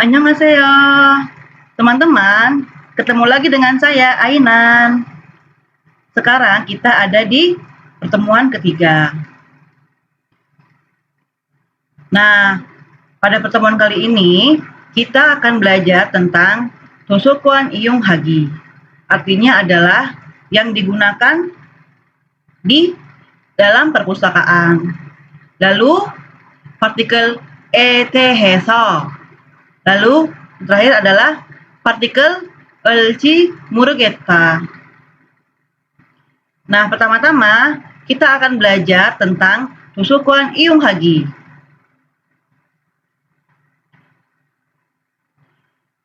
Annyeonghaseyo. Teman-teman, ketemu lagi dengan saya, Ainan. Sekarang kita ada di pertemuan ketiga. Nah, pada pertemuan kali ini, kita akan belajar tentang Tosokwon Iyung Hagi. Artinya adalah yang digunakan di dalam perpustakaan. Lalu, partikel eteheso. Lalu terakhir adalah partikel elci murugeta. Nah, pertama-tama kita akan belajar tentang Tosokwon Iyung Hagi.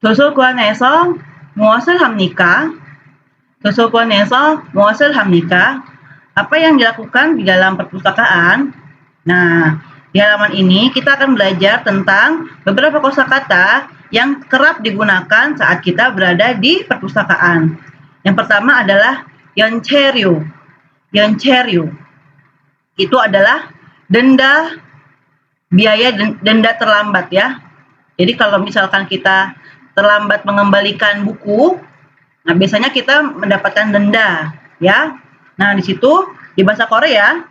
도서관에서 무엇을 합니까? 도서관에서 무엇을 합니까? Apa yang dilakukan di dalam perpustakaan? Nah, di halaman ini kita akan belajar tentang beberapa kosakata yang kerap digunakan saat kita berada di perpustakaan. Yang pertama adalah 연체료. 연체료. Itu adalah denda, biaya denda terlambat ya. Jadi kalau misalkan kita terlambat mengembalikan buku, nah biasanya kita mendapatkan denda ya. Nah di situ di bahasa Korea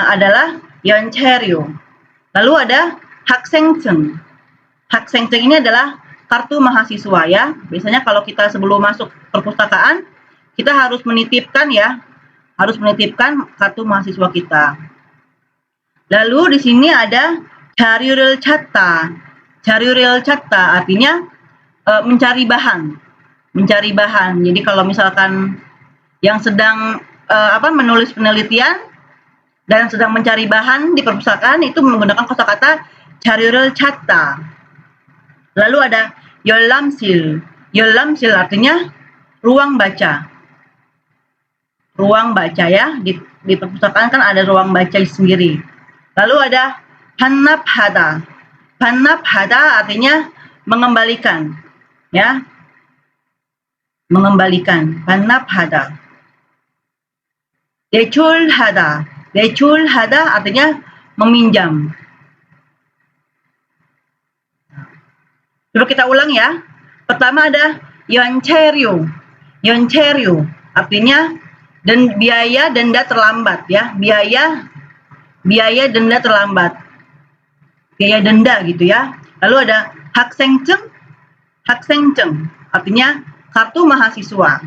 adalah 연체료. Lalu ada 학생증. 학생증 ini adalah kartu mahasiswa ya. Biasanya kalau kita sebelum masuk perpustakaan, kita harus menitipkan ya, harus menitipkan kartu mahasiswa kita. Lalu di sini ada 자료를 찾다. 자료를 찾다 artinya mencari bahan. Mencari bahan. Jadi kalau misalkan yang sedang menulis penelitian dan sedang mencari bahan di perpustakaan itu menggunakan kosakata 자료를 찾다. Lalu ada 열람실. 열람실 artinya ruang baca. Ruang baca ya. Di perpustakaan kan ada ruang baca sendiri. Lalu ada 반납하다. 반납하다 artinya mengembalikan. Ya. Mengembalikan. 반납하다. 대출하다. 대출하다 artinya meminjam. Coba kita ulang ya. Pertama ada 연체료. 연체료 artinya biaya denda terlambat ya. Biaya denda terlambat. Biaya denda gitu ya. Lalu ada 학생증. 학생증 artinya kartu mahasiswa.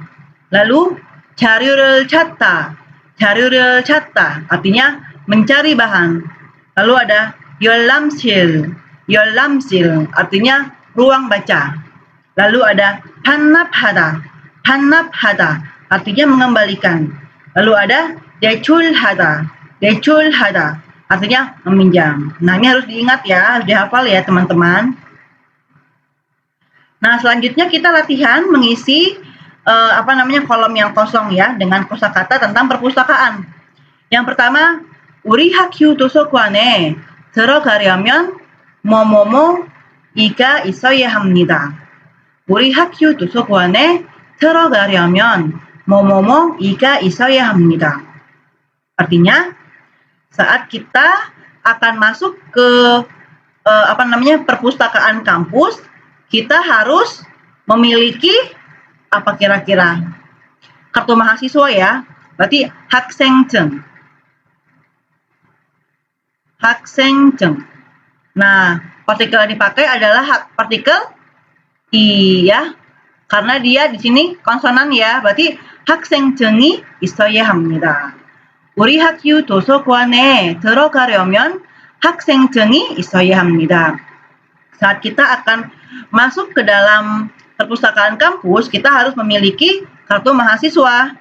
Lalu 자료를 찾다. 자료를 찾다 artinya mencari bahan. Lalu ada 열람실. 열람실 artinya ruang baca. Lalu ada 반납하다. 반납하다 artinya mengembalikan. Lalu ada 대출하다. 대출하다 artinya meminjam. Nah, ini harus diingat ya, harus dihafal ya teman-teman. Nah, selanjutnya kita latihan mengisi kolom yang kosong ya dengan kosakata tentang perpustakaan. Yang pertama, 우리 학교 도서관에 들어가려면 뭐뭐뭐 이가 있어야 합니다. 우리 학교 도서관에 들어가려면 뭐뭐뭐 이가 있어야 합니다. Artinya, saat kita akan masuk ke perpustakaan kampus, kita harus memiliki apa kira-kira? Kartu mahasiswa ya. Berarti 학생증. 학생증. Nah, partikel yang dipakai adalah partikel I ya. Karena dia di sini konsonan ya. Berarti 학생증이 있어야 합니다. 우리 학교 도서관에 들어가려면 학생증이 있어야 합니다. Saat kita akan masuk ke dalam perpustakaan kampus, kita harus memiliki kartu mahasiswa.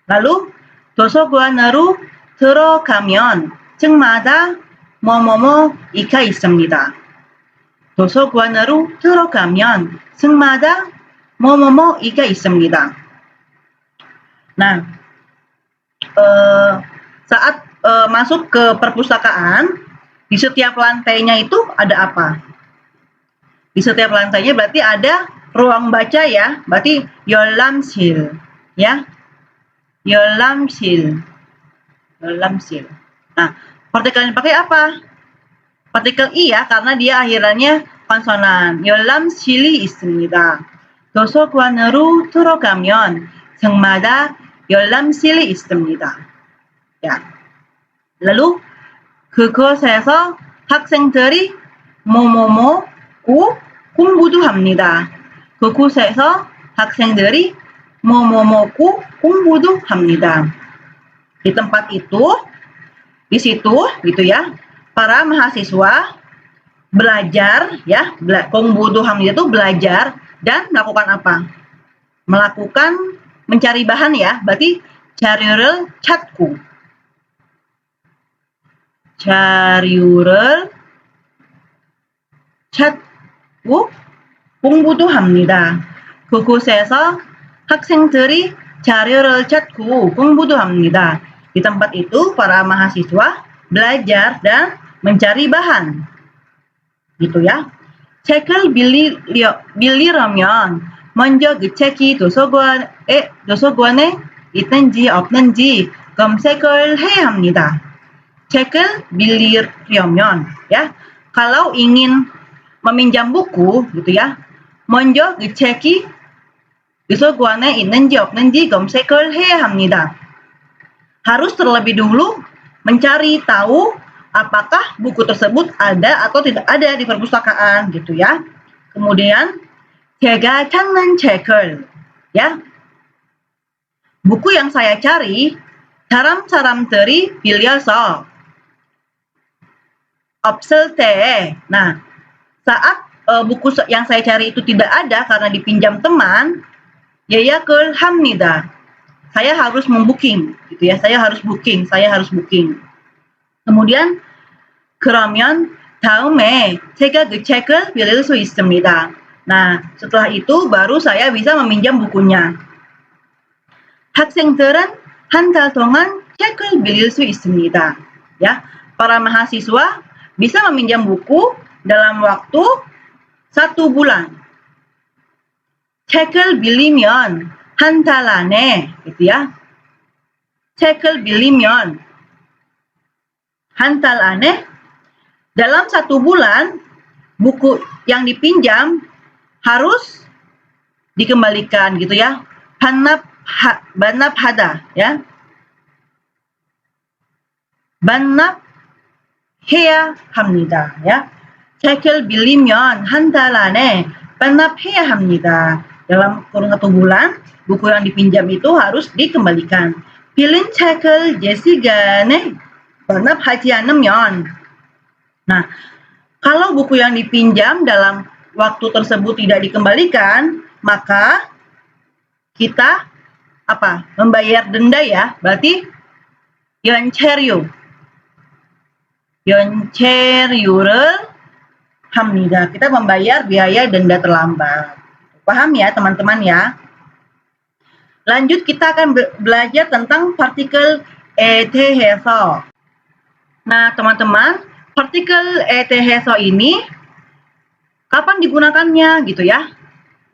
Lalu, 도서관으로 들어가면 층마다 뭐뭐뭐 이가 있습니다. 도서관으로 들어가면 층마다 뭐뭐뭐 이가 있습니다. Nah, saat masuk ke perpustakaan, di setiap lantainya itu ada apa? Di setiap lantainya berarti ada ruang baca ya, berarti 열람실 ya. 열람실. Nah, partikel yang dipakai apa? Partikel I ya, karena dia akhirannya konsonan 열람실이 있습니다. 도서관으로 들어가면 층마다 열람실이 있습니다. Ya. Lalu 그곳에서 학생들이 뭐뭐뭐고 공부도 합니다. 그곳에서 학생들이 뭐뭐뭐고 공부도 합니다. Di tempat itu, di situ gitu ya, para mahasiswa belajar ya, 공부도 합니다 itu belajar dan melakukan apa? Melakukan mencari bahan ya, berarti 자료를 찾고. 자료를 찾고 공부도 합니다. 그곳에서 학생들이 자료를 찾고 공부도 합니다. Di tempat itu para mahasiswa belajar dan mencari bahan. gitu ya. 책을 빌리려면 먼저 그 책이 도서관에 있는지 없는지 검색을 해야 합니다. 책을 빌리려면 ya, kalau ingin meminjam buku gitu ya, 먼저 그 책이 도서관에 있는지 없는지 검색을 해야 합니다. Harus terlebih dulu mencari tahu apakah buku tersebut ada atau tidak ada di perpustakaan gitu ya. Kemudian 제가 찾는 책을 ya. Buku yang saya cari 사람들이 빌려서 없을 때. Nah, saat buku yang saya cari itu tidak ada karena dipinjam teman, 예약을 합니다. Saya harus membooking gitu ya. Saya harus booking. Kemudian 그러면 다음에 제가 그 책을 빌릴 수 있습니다. Nah, setelah itu baru saya bisa meminjam bukunya. 학생들은 한 달 동안 책을 빌릴 수 있습니다. Ya, para mahasiswa bisa meminjam buku dalam waktu 1 bulan. 책을 빌리면 한 달 안에 gitu ya. 책을 빌리면 한 달 안에 dalam 1 bulan buku yang dipinjam harus dikembalikan gitu ya. 반납하다 ya. 반납해야 합니다. ya. 책을 빌리면 한 달 안에 반납해야 합니다. Dalam kurun 1 bulan, buku yang dipinjam itu harus dikembalikan. 빌린 책을 제 시간에 반납하지 않으면. Nah, kalau buku yang dipinjam dalam waktu tersebut tidak dikembalikan, maka kita apa? Membayar denda ya. Berarti 연체료를 합니다. Kita membayar biaya denda terlambat. Paham ya teman-teman ya? Lanjut kita akan belajar tentang partikel ET해서. Nah teman-teman, partikel ET해서 ini kapan digunakannya gitu ya?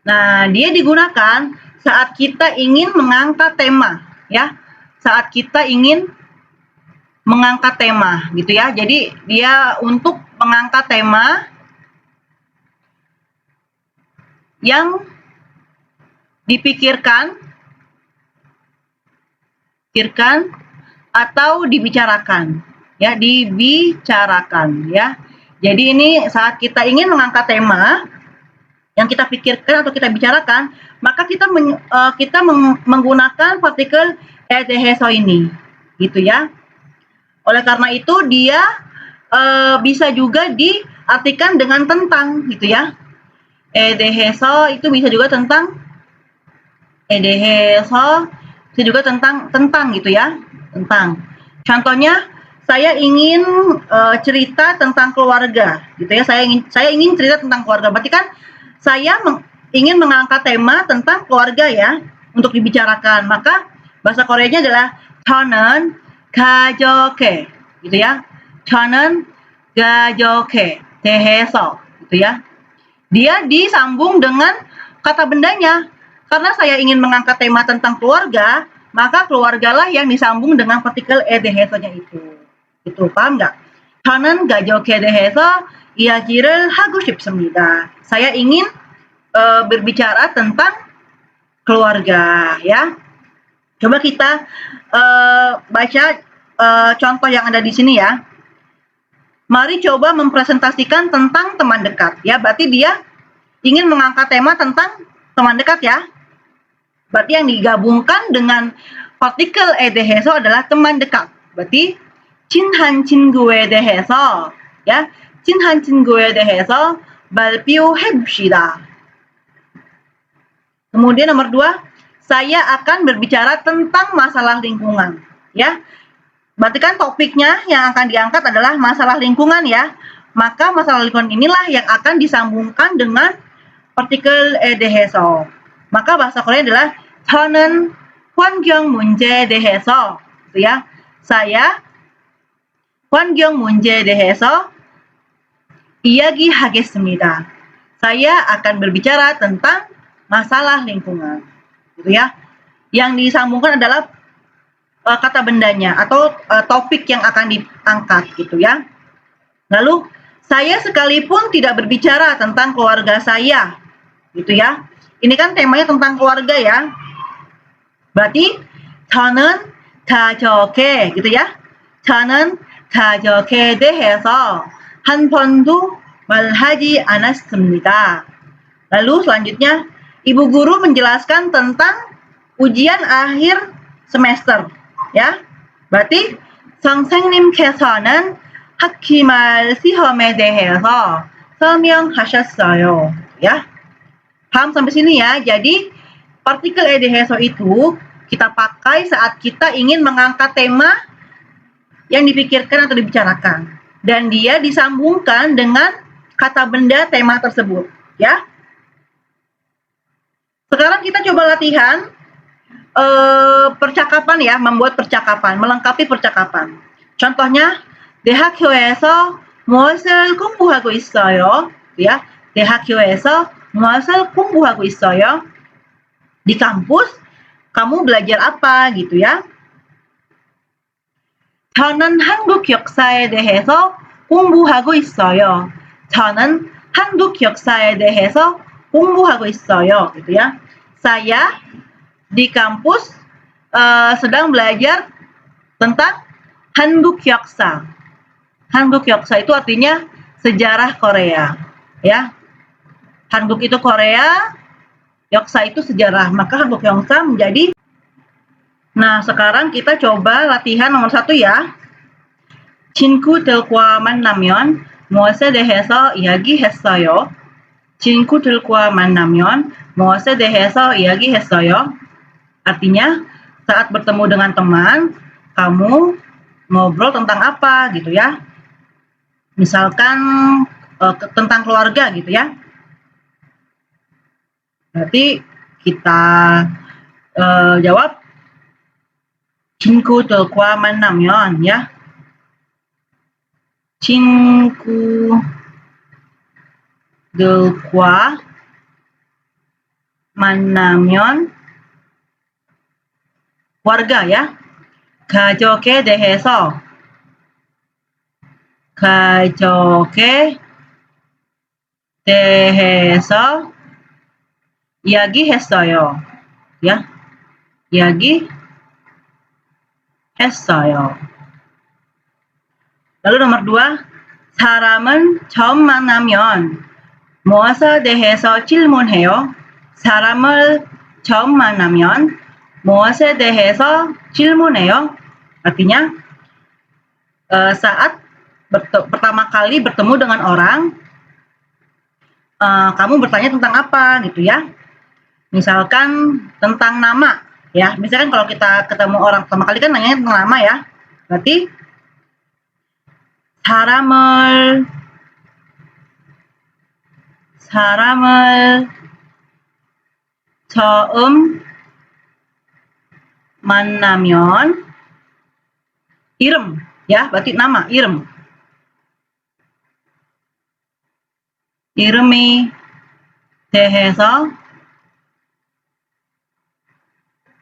Nah dia digunakan saat kita ingin mengangkat tema ya. Saat kita ingin mengangkat tema gitu ya. Jadi dia untuk mengangkat tema yang dipikirkan atau dibicarakan ya, dibicarakan ya. Jadi ini saat kita ingin mengangkat tema yang kita pikirkan atau kita bicarakan, maka kita menggunakan partikel ET해서 ini gitu ya. Oleh karena itu dia bisa juga diartikan dengan tentang gitu ya. ET해서 itu bisa juga tentang tentang gitu ya, tentang. Contohnya saya ingin cerita tentang keluarga gitu ya. Saya ingin cerita tentang keluarga. Berarti kan saya ingin mengangkat tema tentang keluarga ya untuk dibicarakan. Maka bahasa Koreanya adalah 저는 가족에 gitu ya. 저는 가족에 대해서 gitu ya. Dia disambung dengan kata bendanya. Karena saya ingin mengangkat tema tentang keluarga, maka keluargalah yang disambung dengan partikel ET해서nya itu. Itu paham nggak? 저는 가족에 대해서 이야기를 하고 싶습니다. Saya ingin berbicara tentang keluarga, ya. Coba kita baca contoh yang ada di sini ya. Mari coba mempresentasikan tentang teman dekat, ya. Berarti dia ingin mengangkat tema tentang teman dekat, ya. Berarti yang digabungkan dengan partikel e 대해서 adalah teman dekat. Berarti 친한 친구에 대해서, ya. 친한 친구에 대해서 발표해 봅시다. Kemudian nomor 2, saya akan berbicara tentang masalah lingkungan, ya. Berarti kan topiknya yang akan diangkat adalah masalah lingkungan, ya. Maka masalah lingkungan inilah yang akan disambungkan dengan partikel e 대해서. Maka bahasa Korea adalah 저는 환경 문제에 대해서, ya. Saya 환경 문제에 대해서 이야기하겠습니다. Saya akan berbicara tentang masalah lingkungan, gitu ya. Yang disambungkan adalah kata bendanya atau topik yang akan diangkat, gitu ya. Lalu saya sekalipun tidak berbicara tentang keluarga saya, gitu ya. Ini kan temanya tentang keluarga ya. Berarti 저는 가족에, gitu ya. 저는 가족에 대해서 한 번도 말하지 않았습니다. Lalu selanjutnya, Ibu Guru menjelaskan tentang ujian akhir semester, ya. Berarti 선생님께서는 학기말 시험에 대해서 설명하셨어요, ya. Paham sampai sini ya. Jadi partikel e 대해서 itu kita pakai saat kita ingin mengangkat tema yang dipikirkan atau dibicarakan, dan dia disambungkan dengan kata benda tema tersebut, ya. Sekarang kita coba latihan percakapan ya, membuat percakapan, melengkapi percakapan. Contohnya, 대학교에서 무엇을 공부하고 있어요? Ya, 대학교에서 무엇을 공부하고 있어요? Di kampus, kamu belajar apa, gitu ya. 저는 한국 역사에 대해서 공부하고 있어요. 저는 한국 역사에 대해서 공부하고 있어요, gitu ya. Saya di kampus sedang belajar tentang 한국 역사. 한국 역사 itu artinya sejarah Korea, ya. 한국 itu Korea, 역사 itu sejarah, maka 한국 역사 menjadi. Nah, sekarang kita coba latihan nomor 1 ya. 친구들과 만나면 무엇에 대해서 이야기했어요? 친구들과 만나면 무엇에 대해서 이야기했어요? Artinya, saat bertemu dengan teman, kamu ngobrol tentang apa, gitu ya. Misalkan tentang keluarga, gitu ya. Berarti kita jawab 친구들과 만나면, ya. 친구들과 만나면 warga ya. 가족에 대해서 이야기했어요. ya. 이야기했어요. Lalu nomor 2, 사람은 처음 만나면 무엇에 대해서 질문해요? 사람을 처음 만나면 무엇에 대해서 질문해요? Artinya, saat pertama kali bertemu dengan orang, kamu bertanya tentang apa, gitu ya. Misalkan tentang nama, ya. Misalkan kalau kita ketemu orang pertama kali kan nanya tentang nama ya. Berarti 사람을 처음 만나면 이름, ya, berarti nama, 이름에 대해서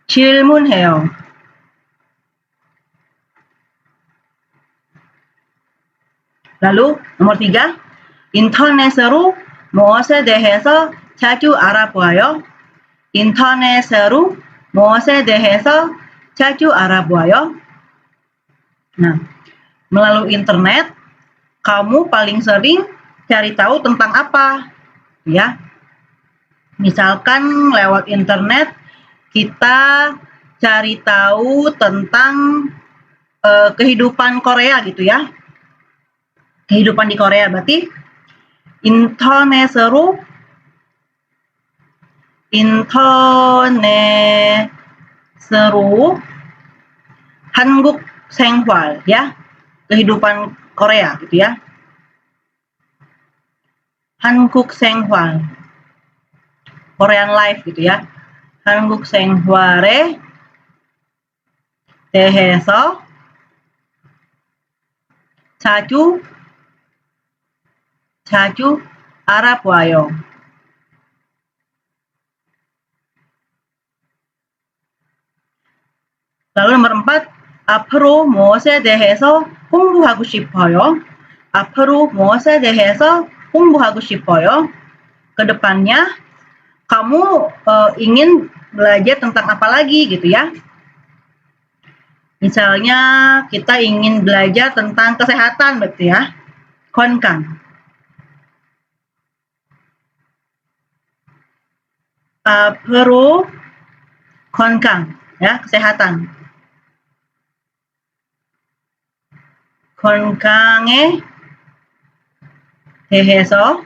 질문해요. Lalu nomor 3, 인터넷으로 무엇에 대해서 자주 알아보아요? 인터넷으로 무엇에 대해서 자주 알아보아요? Nah, melalui internet, kamu paling sering cari tahu tentang apa? Ya, misalkan lewat internet kita cari tahu tentang kehidupan Korea gitu ya. Kehidupan di Korea berarti 인터넷으로 한국 생활 ya, kehidupan Korea gitu ya. 한국 생활, Korean life gitu ya. 한국 생활에 대해서 자주 알아봐요. Lalu nomor 4, 앞으로 무엇에 대해서 공부하고 싶어요? 앞으로 무엇에 대해서 공부하고 싶어요? Kedepannya kamu ingin belajar tentang apa lagi gitu ya. Misalnya kita ingin belajar tentang kesehatan berarti ya. Konkan. 앞으로 건강 ya, kesehatan. 건강에 대해서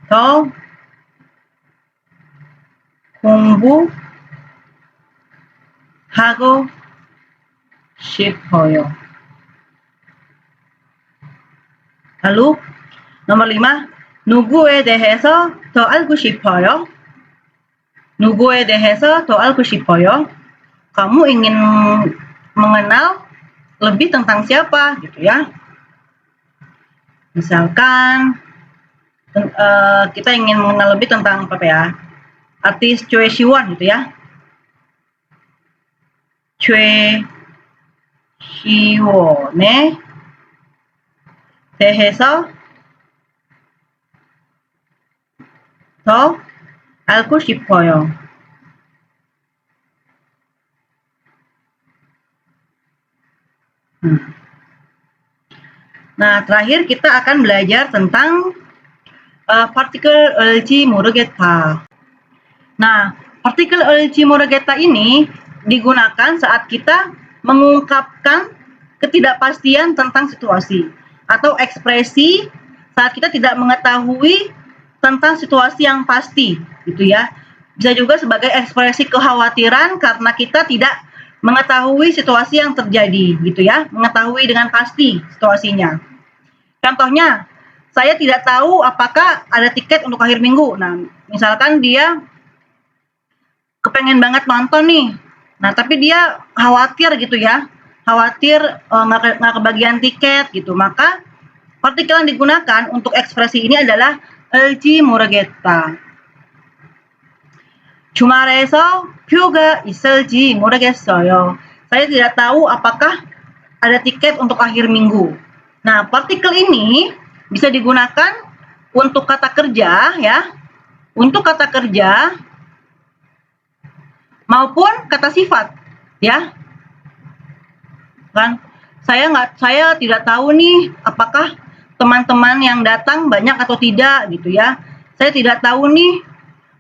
더 공부하고 싶어요. Lalu nomor 5, 누구에 대해서 더 알고 싶어요? 누구에 대해서 더 알고 싶어요? Kamu ingin mengenal lebih tentang siapa gitu ya. Misalkan kita ingin mengenal lebih tentang apa ya? Artis Choi Siwon gitu ya. Choi Siwon에 대해서 더 알고 싶어요. Nah, terakhir kita akan belajar tentang partikel 을지 모르겠다. Nah, partikel 을지 모르겠다 ini digunakan saat kita mengungkapkan ketidakpastian tentang situasi atau ekspresi saat kita tidak mengetahui tentang situasi yang pasti gitu ya. Bisa juga sebagai ekspresi kekhawatiran karena kita tidak mengetahui situasi yang terjadi gitu ya, mengetahui dengan pasti situasinya. Contohnya, saya tidak tahu apakah ada tiket untuk akhir minggu. Nah, misalkan dia kepengen banget nonton nih, nah tapi dia khawatir gitu ya, khawatir nggak kebagian tiket gitu, maka partikel yang digunakan untuk ekspresi ini adalah 을지 모르겠다. 주말에서 표가 있을지 모르겠어요. Saya tidak tahu apakah ada tiket untuk akhir minggu. Nah, partikel ini bisa digunakan untuk kata kerja ya, untuk kata kerja maupun kata sifat ya. Kan saya tidak tahu nih apakah teman-teman yang datang banyak atau tidak gitu ya. Saya tidak tahu nih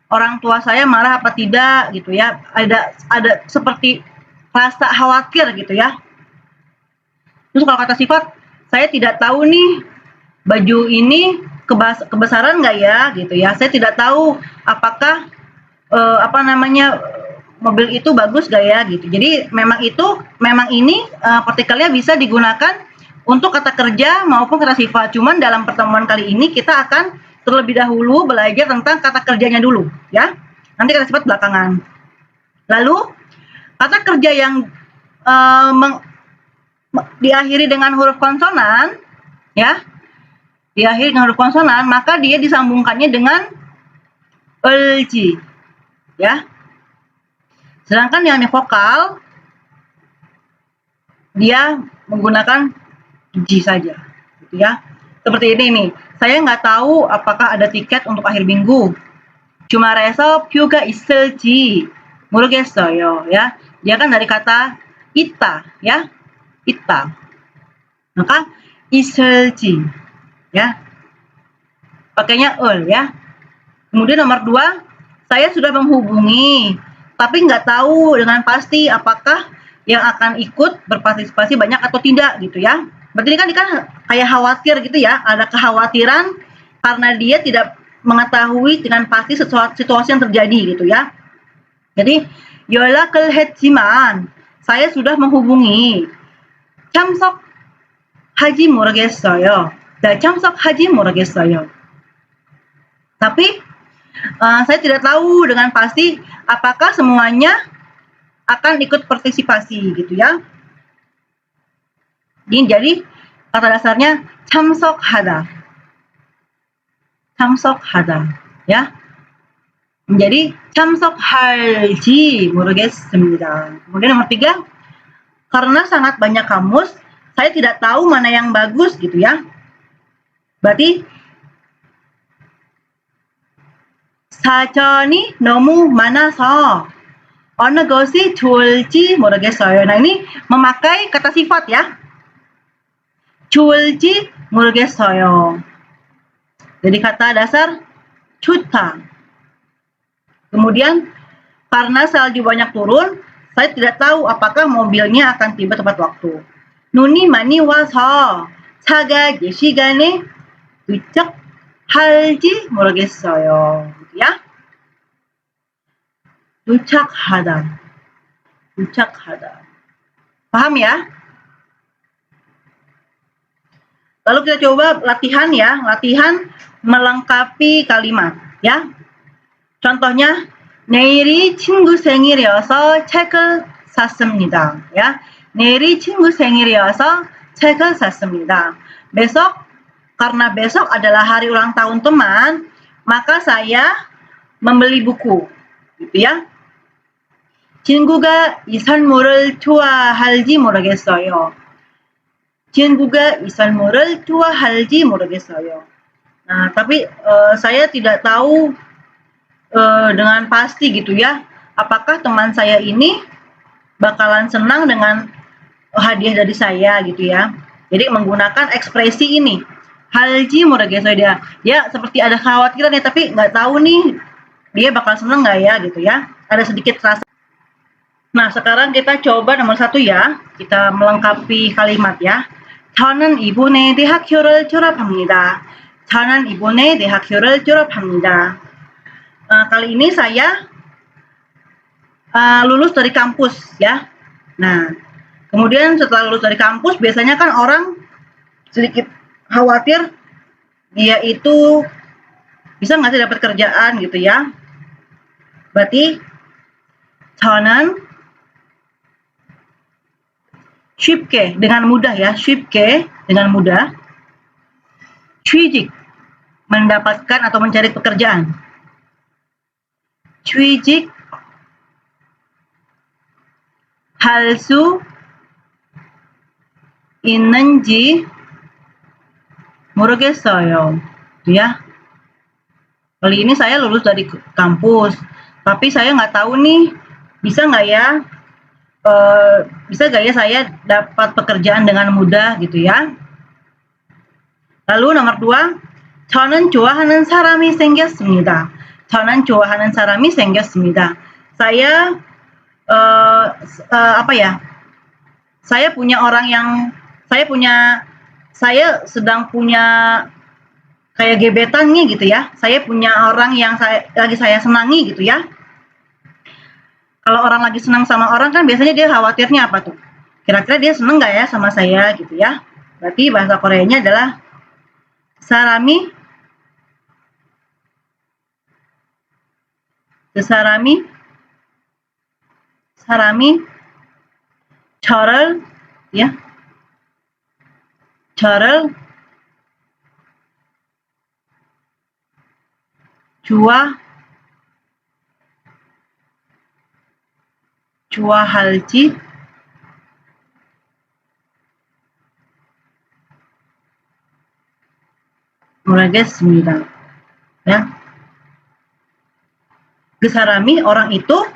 orang tua saya marah apa tidak gitu ya. Ada seperti rasa khawatir gitu ya. Terus kalau kata sifat, saya tidak tahu nih baju ini kebesaran nggak ya gitu ya. Saya tidak tahu apakah mobil itu bagus gak ya gitu. Jadi memang ini partikelnya bisa digunakan untuk kata kerja maupun kata sifat. Cuman dalam pertemuan kali ini kita akan terlebih dahulu belajar tentang kata kerjanya dulu ya. Nanti kata sifat belakangan. Lalu kata kerja yang diakhiri dengan huruf konsonan ya. Diakhiri dengan huruf konsonan, maka dia disambungkannya dengan 을지 ya. Sedangkan yang vokal dia menggunakan Ji saja, gitu ya. Seperti ini nih, saya nggak tahu apakah ada tiket untuk akhir minggu. 주말에서 뷰가 있을지 모르겠어요. Ya, dia kan dari kata ita, ya, ita. Maka 있을지, ya, pakainya ya. Kemudian nomor 2, saya sudah menghubungi, tapi nggak tahu dengan pasti apakah yang akan ikut berpartisipasi banyak atau tidak gitu ya. Berarti ini kan kayak khawatir gitu ya, ada kekhawatiran karena dia tidak mengetahui dengan pasti situasi yang terjadi gitu ya. Jadi 연락을 했지만 saya sudah menghubungi 참석하지 모르겠어요. 참석하지 모르겠어요. Tapi saya tidak tahu dengan pasti apakah semuanya akan ikut partisipasi gitu ya. Jadi kata dasarnya 참석하다. 참석하다 ya. Menjadi 참석할지 모르겠습니다. Kemudian nomor 3, karena sangat banyak kamus, saya tidak tahu mana yang bagus gitu ya. Berarti 사전이 너무 많아서 어느 것이 좋을지 모르겠어요. Nah, ini memakai kata sifat ya. 좋을지 모르겠어요. Jadi kata dasar 좋다. Kemudian karena salju banyak turun, saya tidak tahu apakah mobilnya akan tiba tepat waktu. 눈이 많이 와서 차가 이 시간에 도착할지 모르겠어요. gitu ya. 도착하다. 도착하다. Paham ya? Lalu kita coba latihan ya, latihan melengkapi kalimat ya. Contohnya 내일이 친구 생일이어서 책을 샀습니다. Ya. 내일이 친구 생일이어서 책을 샀습니다. Besok, karena besok adalah hari ulang tahun teman, maka saya membeli buku. Gitu ya. 친구가 이 선물을 좋아할지 모르겠어요. 친구가 이 선물을 좋아할지 모르겠어요. Nah, tapi saya tidak tahu dengan pasti gitu ya, apakah teman saya ini bakalan senang dengan hadiah dari saya gitu ya. Jadi menggunakan ekspresi ini, 할지 모르겠어요. Dia seperti ada khawatiran ya, tapi nggak tahu nih dia bakal senang nggak ya gitu ya. Ada sedikit rasa. Nah, sekarang kita coba nomor 1 ya. Kita melengkapi kalimat ya. 저는 이번에 대학교를 졸업합니다. 저는 이번에 대학교를 졸업합니다. Kali ini saya lulus dari kampus ya. Nah, kemudian setelah lulus dari kampus, biasanya kan orang sedikit khawatir dia itu bisa nggak sih dapat kerjaan gitu ya. Berarti 저는 쉽게 dengan mudah ya, 쉽게 dengan mudah 취직 mendapatkan atau mencari pekerjaan. 취직 할 수 있는지 모르겠어요. Ya. Kali ini saya lulus dari kampus, tapi saya nggak tahu nih bisa nggak ya saya dapat pekerjaan dengan mudah gitu ya. Lalu nomor 2, 저는 좋아하는 사람이 생겼습니다. 저는 좋아하는 사람이 생겼습니다. Saya saya sedang punya kayak gebetan nih gitu ya. Saya punya orang yang lagi saya senangi gitu ya. Kalau orang lagi senang sama orang kan biasanya dia khawatirnya apa tuh? Kira-kira dia seneng nggak ya sama saya gitu ya. Berarti bahasa Koreanya adalah 사람이 저를 ya 저를 좋아할지 모르겠습니다. Ya. 그 사람이 orang itu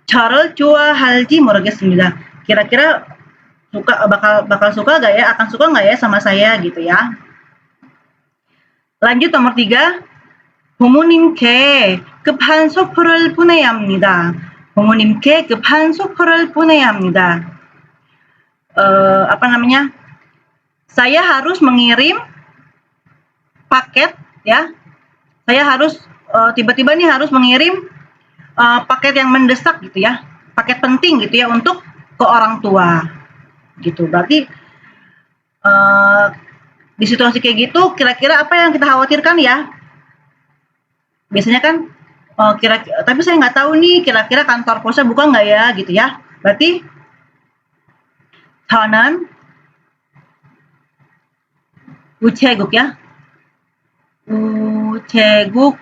저를 좋아할지 모르겠습니다. Kira-kira suka bakal suka gak ya? Akan suka nggak ya sama saya gitu ya? lanjut nomor 3. 부모님께 급한 소포를 보내야 합니다. 부모님께 급한 소포를 보내야 합니다. Apa namanya? Saya harus mengirim paket ya. Saya harus tiba-tiba nih harus mengirim paket yang mendesak gitu ya. Paket penting gitu ya untuk ke orang tua. Gitu. Berarti di situasi kayak gitu kira-kira apa yang kita khawatirkan ya? Biasanya kan tapi saya nggak tahu nih kira-kira kantor posnya buka nggak ya gitu ya. Berarti 저는 우체국 ya. 우체국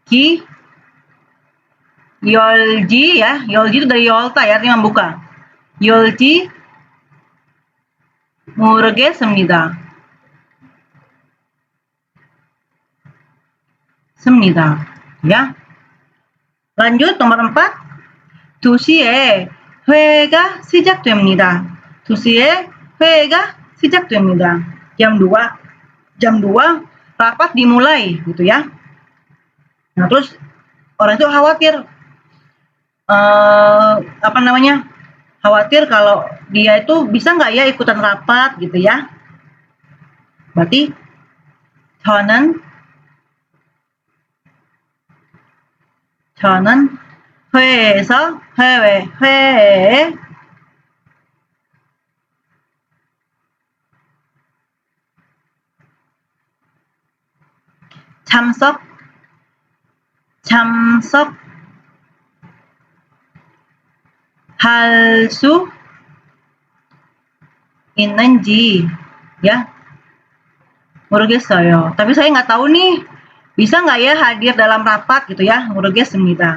기 열지 ya. 열지 itu dari 열다 ya, artinya membuka. 열지 모르겠습니다. ya. lanjut nomor 4. 2시에 회의가 시작됩니다. 2시에 회의가 시작됩니다. jam 2 rapat dimulai gitu ya. Nah, terus orang itu khawatir apa namanya? Khawatir kalau dia itu bisa nggak ya ikutan rapat gitu ya. Berarti 저는 회의에서 회의에 참석할 수 있는지 ya. 모르겠어요. Tapi saya nggak tahu nih bisa nggak ya hadir dalam rapat gitu ya. 모르겠습니다.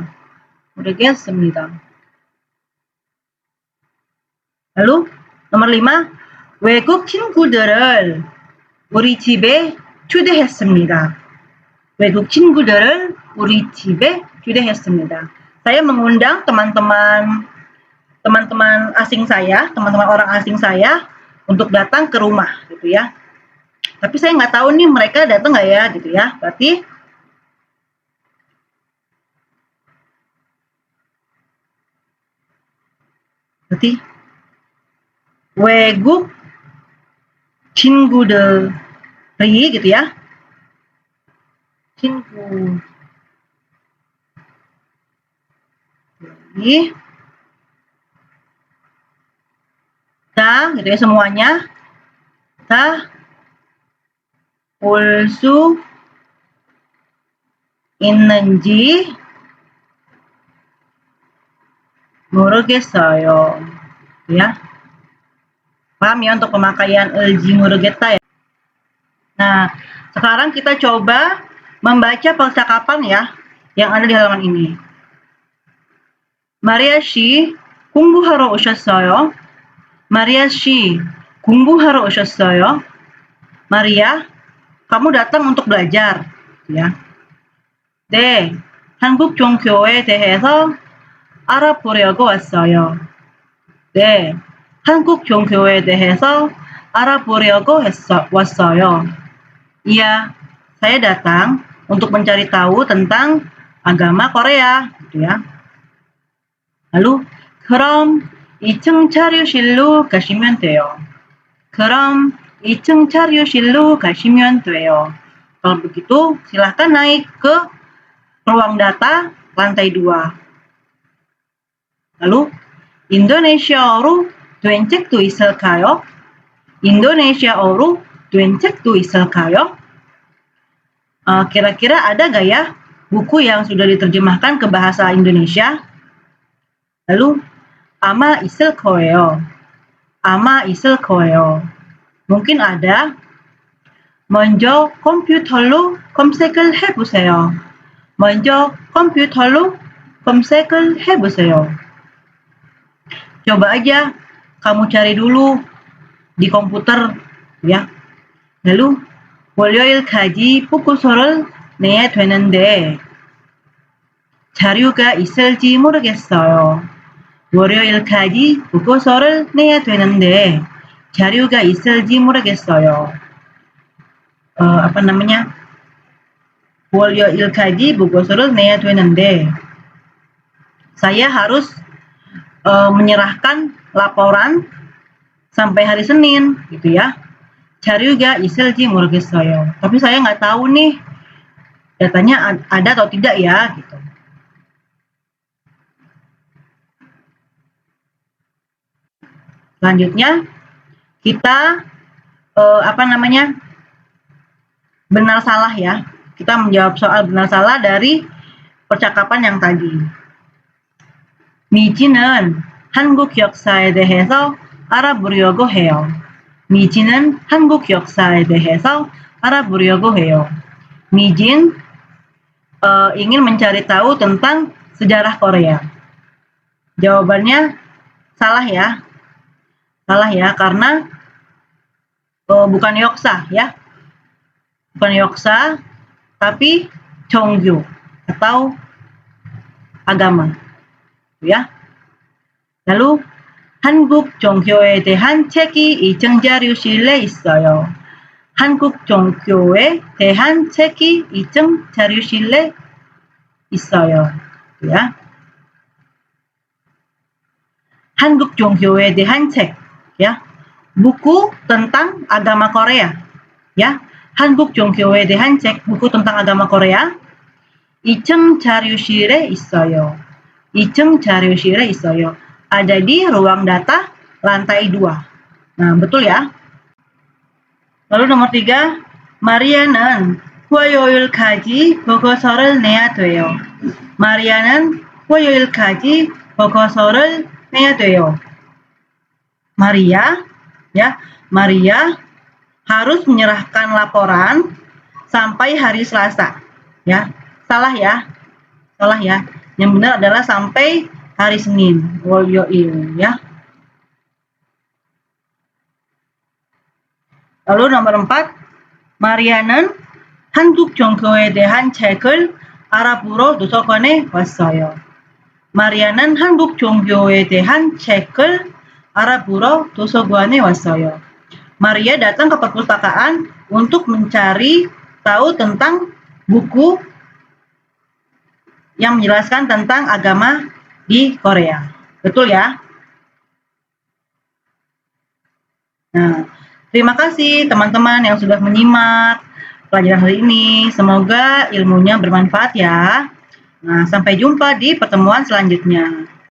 Lalu nomor 5. 외국 친구들을 우리 집에 초대했습니다. 외국 친구들을 우리 집에 초대했습니다. Saya mengundang teman-teman asing saya, teman-teman orang asing saya untuk datang ke rumah gitu ya. Tapi saya nggak tahu nih mereka datang nggak ya gitu ya. Berarti 외국 친구들이 gitu ya. 친구들이 다 gitu ya semuanya 다 올 수 있는지 모르겠어요. Ya. Paham ya untuk pemakaian 을지 모르겠다 ya. Nah, sekarang kita coba membaca percakapan ya yang ada di halaman ini. 마리아 씨 공부하러 오셨어요? 마리아 씨 공부하러 오셨어요? Maria, kamu datang untuk belajar, ya. 네, 한국 종교에 대해서 알아보려고 왔어요. 네, 한국 종교에 대해서 알아보려고 왔어요. Iya, saya datang untuk mencari tahu tentang agama Korea, gitu ya. Lalu, 그럼 2층 자료실로 가시면 돼요. 그럼 2층 자료실로 가시면 돼요. Kalau begitu, silahkan naik ke ruang data lantai 2. Lalu, 인도네시아어로 된 책도 있을까요? 인도네시아어로 된 책도 있을까요? Kira-kira ada gak ya buku yang sudah diterjemahkan ke bahasa Indonesia? Lalu, 아마 있을 거예요. 아마 있을 거예요. Mungkin ada. 먼저 컴퓨터로 검색을 해보세요. 먼저 컴퓨터로 검색을 해보세요. Coba aja kamu cari dulu di komputer, ya. Lalu 월요일까지 보고서를 내야 되는데 자료가 있을지 모르겠어요. 월요일까지 보고서를 내야 되는데 자료가 있을지 모르겠어요. 월요일까지 보고서를 내야 되는데 saya harus menyerahkan laporan sampai hari Senin, gitu ya. 자료가 있을지 모르겠어요. Tapi saya nggak tahu nih datanya ada atau tidak ya, gitu. Selanjutnya kita benar salah ya. Kita menjawab soal benar salah dari percakapan yang tadi. 미지는 한국 역사에 대해서 알아보려고 해요. 미지는 한국 역사에 대해서 알아보려고 해요. 미진 ingin mencari tahu tentang sejarah Korea. Jawabannya salah ya. Salah ya, karena bukan Yoksa ya. Bukan Yoksa, tapi Chonggyo atau agama. Ya. Lalu 한국 종교에 대한 책이 2층 자료실에 있어요. 한국 종교에 대한 책이 2층 자료실에 있어요. Ya. 한국 종교에 대한 책, ya. Buku tentang agama Korea, ya. 한국 종교에 대한 책, buku tentang agama Korea. 2층 자료실에 있어요. 2층 자료실에 있어요. Ada di ruang data lantai 2. Nah, betul ya. Lalu nomor 3, 마리아는 화요일까지 보고서를 내야 돼요. 마리아는 화요일까지 보고서를 내야 돼요. Maria, ya, Maria harus menyerahkan laporan sampai hari Selasa, ya. Salah ya. Salah ya. Yang benar adalah sampai hari Senin. 월요일, ya. Lalu nomor 4, 마리아는 한국 종교에 대한 책을 알아보러 도서관에 왔어요. 마리아는 한국 종교에 대한 책을 알아보러 도서관에 왔어요. Maria datang ke perpustakaan untuk mencari tahu tentang buku yang menjelaskan tentang agama di Korea. Betul ya? Nah, terima kasih teman-teman yang sudah menyimak pelajaran hari ini. Semoga ilmunya bermanfaat ya. Nah, sampai jumpa di pertemuan selanjutnya.